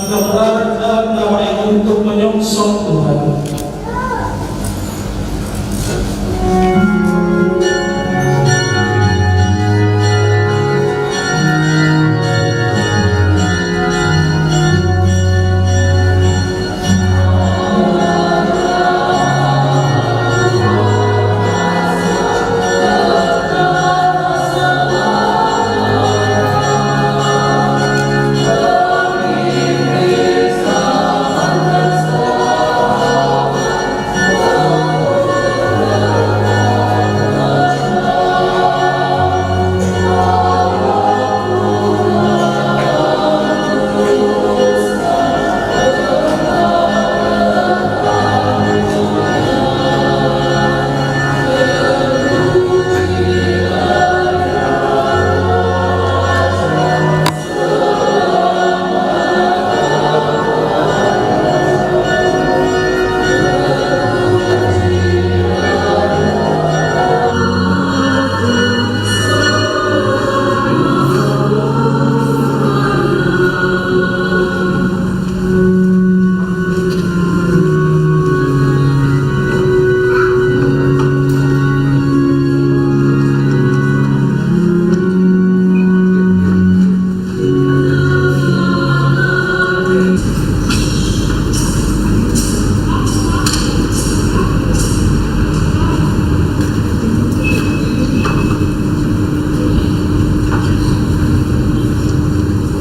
kebenaran dalam nama yang untuk menyongsong Tuhan.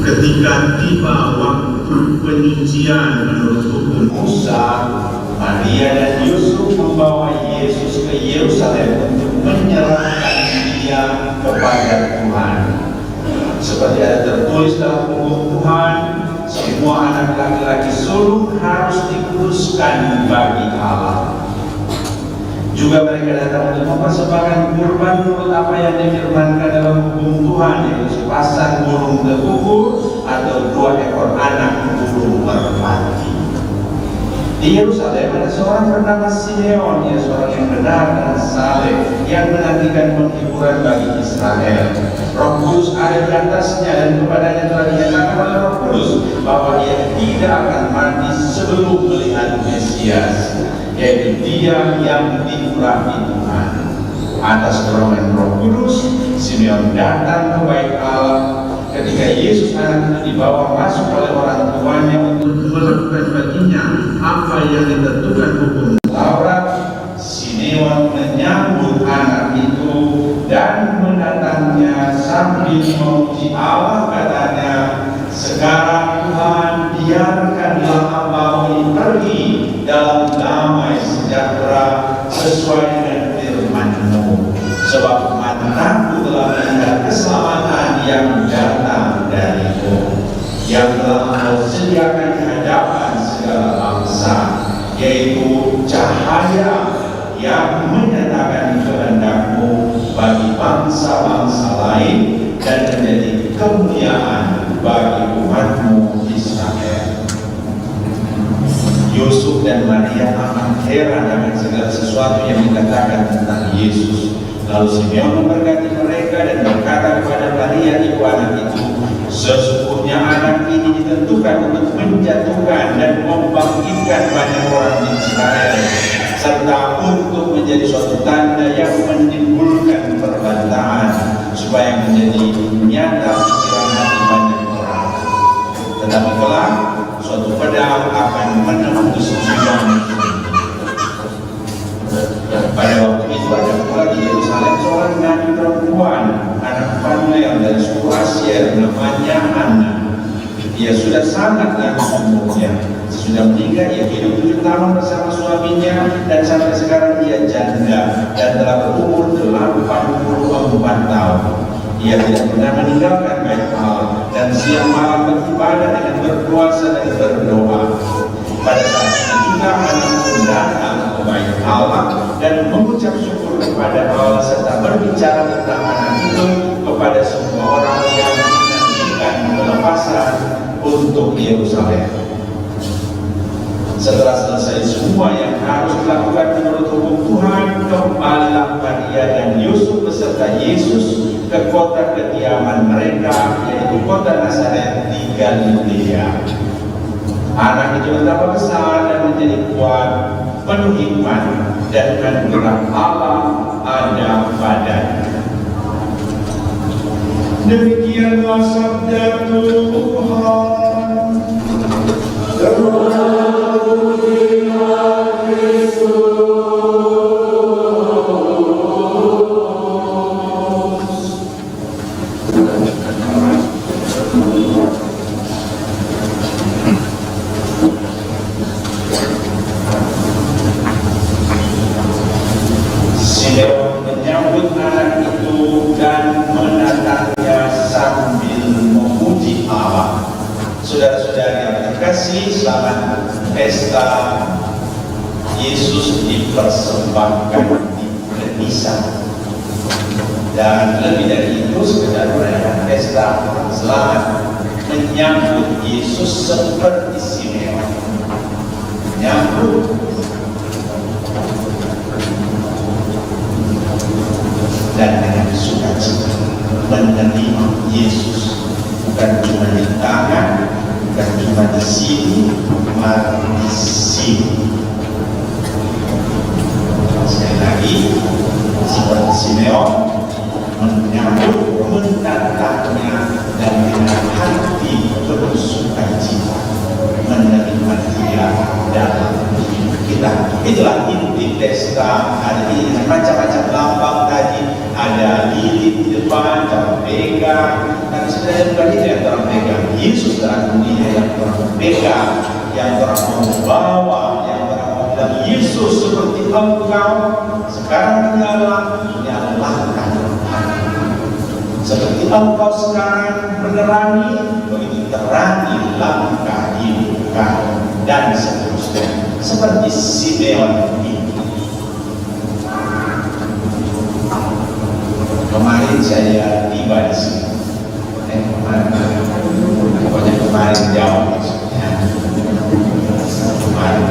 Ketika tiba waktu penyucian menurut hukum Musa, Maria dan Yusuf membawa Yesus ke Yerusalem untuk menyerahkan dia kepada Tuhan. Seperti ada tertulis dalam hukum Tuhan, semua anak laki-laki sulung harus dikuduskan bagi Allah. Juga mereka datang untuk mempersembahkan kurban menurut apa yang difirmankan dalam hukum Tuhan, yaitu sepasang burung terukur atau 2 ekor anak burung merpati. Di Yerusalem ada seorang bernama Simeon, dia seorang yang benar dan saleh, yang menantikan penghiburan bagi Israel. Roh Kudus ada di atasnya dan kepadanya telah dinyatakan oleh Roh Kudus bahwa ia tidak akan mati sebelum melihat Mesias, yaitu dia yang diurapi Tuhan. Atas dorongan Roh Kudus, Simeon datang ke bait Allah. Ketika Yesus anak itu dibawa masuk oleh orang tuanya untuk melakukan baginya apa yang ditentukan hukum Taurat, Simeon menyambut anak itu dan menatangnya sambil memuji Allah. Katanya, "Sekarang Tuhan, biarkanlah hamba-Mu ini pergi dalam damai sejahtera sesuai dengan firman-Mu, sebab mataku telah melihat keselamatan yang datang dari-Mu, yang telah Engkau sediakan di hadapan segala bangsa, yaitu cahaya yang menyatakan kehendak-Mu bagi bangsa-bangsa lain dan menjadi kemuliaan bagi umat-Mu Israel." Yusuf dan Maria amat heran dengan segala sesuatu yang dikatakan tentang Yesus. Lalu Simeon memberkati mereka dan berkata kepada Maria ibu anak itu, "Sesungguhnya anak ini ditentukan untuk menjatuhkan dan membangkitkan banyak orang di Israel, serta untuk menjadi suatu tanda yang menimbulkan perbantahan, supaya menjadi nyata pikiran hati banyak orang. Tetapi kelak suatu pedang akan menembus jiwa musuh." Pada waktu itu ada pula di Yerusalem seorang nabi perempuan, anak Fanuel dari suku Asyir, namanya Anna. Ia sudah sangat lanjut umurnya. Sesudah menikah, ia hidup 7 tahun bersama suaminya, dan sampai sekarang ia janda dan telah berumur 84 tahun. Ia tidak pernah meninggalkan bait Allah dan siang malam beribadah dengan berpuasa dan berdoa. Pada saat itu juga anak itu datang ke bait Allah dan mengucap syukur kepada Allah serta berbicara tentang anak itu kepada semua orang yang menantikan pelepasan untuk Yerusalem. Setelah selesai semua yang harus dilakukan menurut hukum Tuhan, kembalilah Maria dan Yusuf beserta Yesus ke kota kediaman mereka, yaitu kota Nazaret di Galilea. Anak itu betapa besar dan menjadi kuat, penuh hikmat dan anugerah Allah ada padanya. Demikianlah sabda Tuhan. Simeon menyambut anak itu dan menatangnya sambil memuji Allah. Saudara-saudara yang terkasih, selamat pesta Yesus dipersembahkan di Genisa. Dan lebih dari itu, sekedar merayakan pesta selamat menyambut Yesus seperti Simeon. Menyambut dan dengan sukacita menerima Yesus, bukan cuma di tangan, bukan cuma di sini, mari di sini. Sekali lagi, seperti Simeon menyambut, menatangnya dan dengan hati penuh sukacita menerima dia dalam hidup kita. Itulah inti pesta hari ini. Macam-macam lambang tadi, ada lilin di depan, orang pegang. Dan sebenarnya bukan itu yang orang pegang. Yesus dalam dunia yang orang pegang, yang orang membawa, yang orang mau bilang, Yesus seperti engkau sekarang nyalakan. Seperti engkau sekarang menerangi, begitu terangi langkah hidup kami, dan seterusnya. Seperti Simeon ini. Kemarin saya tiba di sini. Kemarin jauh maksudnya. Kemarin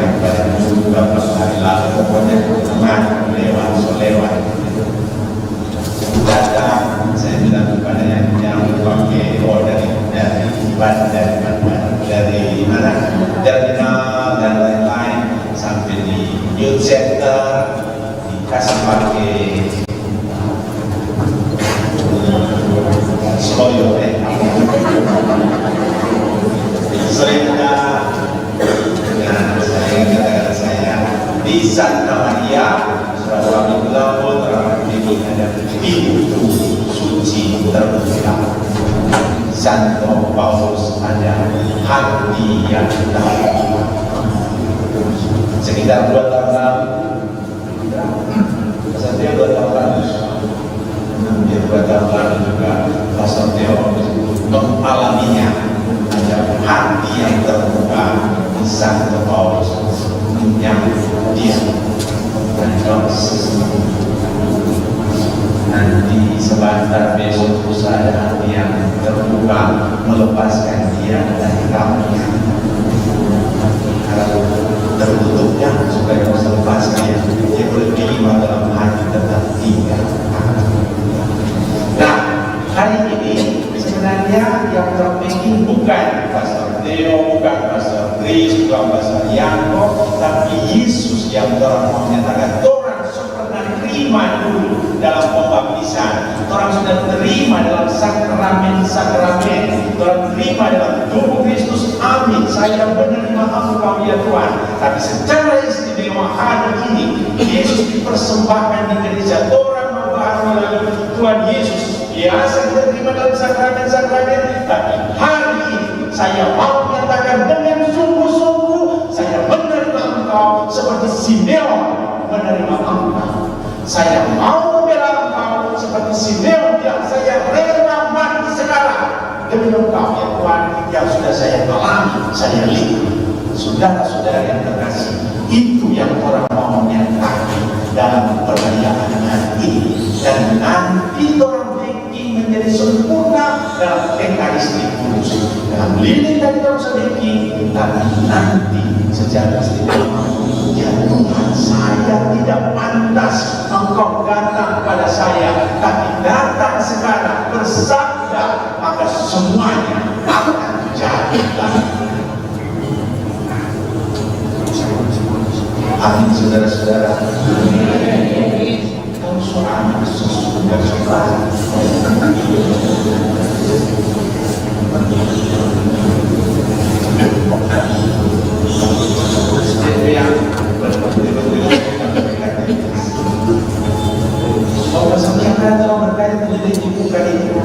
beberapa hari lalu, pokoknya kemarin lewat. Datang, saya bilang kepada yang pakai dari mana, terminal dan lain-lain sampai di youth center dikasih pakai sloyo seringnya. Nah, saya di Santa Maria sudah kami bilang ini ada pintu suci terbuka. Santo Paulus ada hati yang terbuka. Sekitar 2 tahun lalu, Pastor Theo 2 tahun lalu, hampir 2 tahun lalu juga Pastor Theo mengalaminya. Ada hati yang terbuka di Santo Paulus menyambut dia. Dan nanti sebentar besok usaha hati yang terbuka melepaskan dia dari kamu. Kalau tertutupnya supaya bisa lepaskan dia boleh terima dalam hati tetap tinggal. Nah, hari ini sebenarnya yang terpenting bukan Pastor Theo, bukan Pastor Chris, bukan Pastor Yanko, tapi Yesus yang orang mau menyatakan orang pernah terima dulu dalam pembaptisan, orang sudah terima dalam sakramen, orang terima dalam tubuh Kristus. Amin, saya menerima engkau ya Tuhan. Tapi secara istimewa hari ini Yesus dipersembahkan di gereja. Orang membahas lagi Tuhan Yesus biasa kita terima dalam sakramen, tapi hari ini saya mau menyatakan dengan sungguh-sungguh saya menerima engkau seperti Simeon menerima engkau. Saya mau membela engkau seperti Simeon yang saya rela mati sekarang demi engkau ya Tuhan, yang sudah saya alami, saya lihat. Saudara-saudara yang terkasih, itu yang orang mau menyatakan dalam perayaan hari ini. Dan nanti orang menjadi sempurna dalam Ekaristi Kudus, dalam lilin dari dalam sedikit. Tapi nanti secara istimewa, ya Tuhan, saya tidak pantas engkau datang pada saya, tapi datang sekarang bersabda, maka semuanya akan jadi lagi. Amin, saudara-saudara. Kalau suara sesudah sholat, kalau kesaksian kalau berkaitan dengan dibuka itu,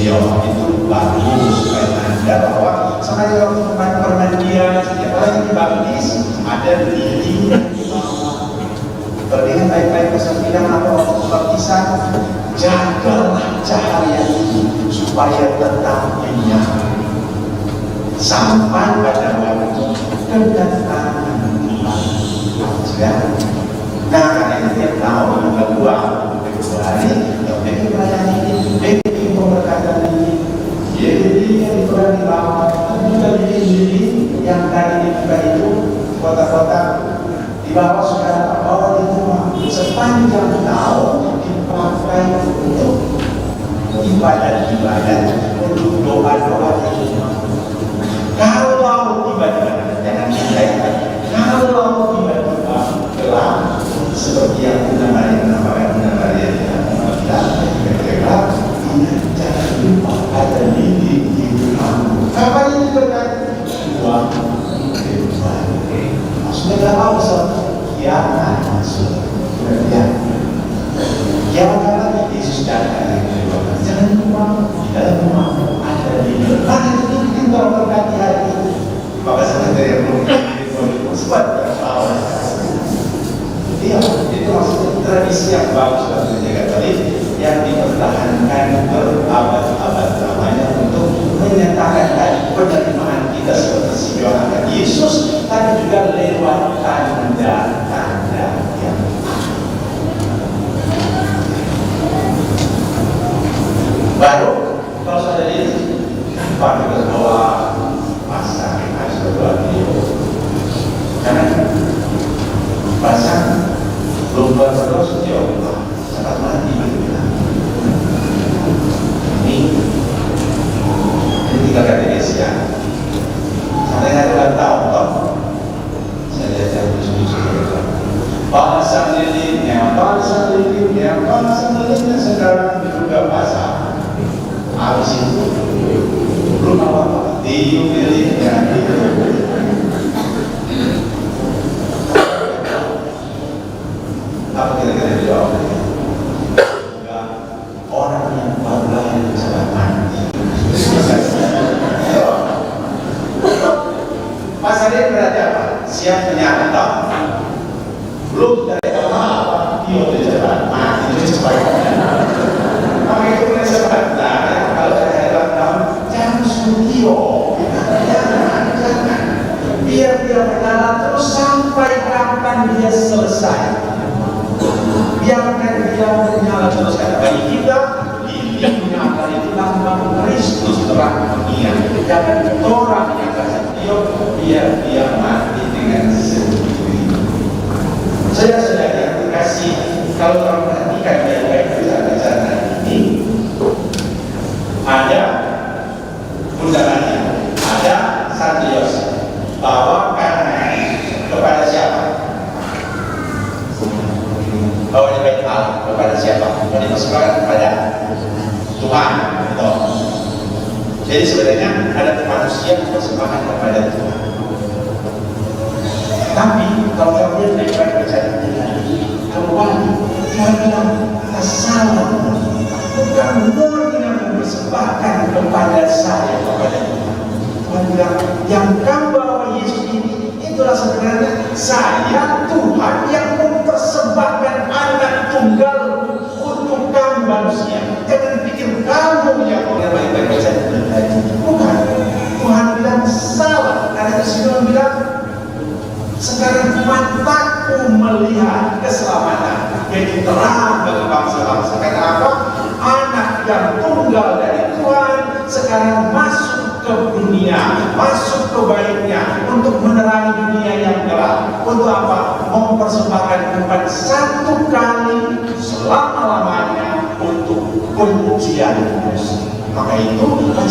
ya itu bagus supaya tanda bahwa sengaja waktu tempat permandian setiap orang yang dibaptis ada lilin. Berikan baik-baik kesaksian atau baptisan, jagalah cahaya itu supaya tetap menyala sampai pada waktu kedatangan Tuhan. Nah, karena tiap tahun kedua hari, bikin perayaan ini, bikin pemberkatan ini, jadi yang dikurang di bawah, juga lilin yang tadi dibuka itu, kota-kota di bawah sekarang terbawa di rumah sepanjang tahun dipakai untuk ibadat-ibadat, untuk doa-doa itu. Kalau tiba-tiba, jangan dikaitkan, kalau tiba-tiba gelap seperti yang Bunda Maria yang gelap, jangan lupa ada lilin di rumah. Kapan ini berkait? Dua. Maksudnya apa besar? Kiamat maksudnya. Kiamat karena Yesus datang. Jangan lupa di dalam rumah ada lilin. Mari itu kita berkati hari ini. Maka saya dari yang sebab tertawa. Iya, itu maksudnya tradisi yang bagus dan menjaga tadi yang dipertahankan berabad-abad lamanya untuk menyatakan penerimaan kita seperti si Yohanes Yesus, tapi juga lewat tanda-tanda yang baru. Kalau sudah ini pakai berdoa pasang harus berdoa karena pasang belum berdoa sejauh sangat mati berdoa. Ini tiga kategori ya. Sampai hari ulang tahun toh, saya lihat yang bersusun-susun. Pasang lilinnya sekarang juga pasang. Habis itu belum apa-apa, tiup lilinnya. Apa kira-kira dijawab? Orang yang baru lahir sudah mati. Pasarnya berarti apa? Siap menyapa. Belum dari apa? Dia udah cepat mati, itu cepat. Maka itu mulai cepat. Nah, kalau saya hebat tahun, jangan studio, jangan. Biar dia menyala terus sampai kapan dia selesai. Biarkan dia menyala terus. Bagi kita, lilinnya itu lambang Kristus terang dunia. Jangan orang yang kasih dia, biar dia mati dengan sendiri. Saya yang dikasih, kalau orang perhatikan baik-baik tulisan-tulisan ini, ada undangannya, ada Santios, bawakan kepada siapa? Bawa di bait Allah kepada siapa? Mau dipersembahkan kepada Tuhan. Jadi sebenarnya ada manusia yang dipersembahkan kepada Tuhan. Tapi kalau kalian baik-baik bercanda kembali, Tuhan bilang salah, bukan murni yang mempersembahkan kepada saya, kepada Tuhan. Tuhan bilang yang kamu bawa Yesus ini, itulah sebenarnya saya Tuhan yang mempersembahkan anak tunggal untuk kamu manusia. Jangan pikir kamu yang baik-baik bercanda. Bukan. Tuhan bilang salah. Karena itu Tuhan bilang sekarang mataku melihat keselamatan, yaitu terang bagi bangsa-bangsa. Karena apa? Anak yang tunggal dari Tuhan sekarang masuk ke dunia, masuk ke baiknya untuk menerangi dunia yang gelap. Untuk apa? Mempersembahkan Tuhan satu kali selama-lamanya untuk penyucian dosa. Maka itu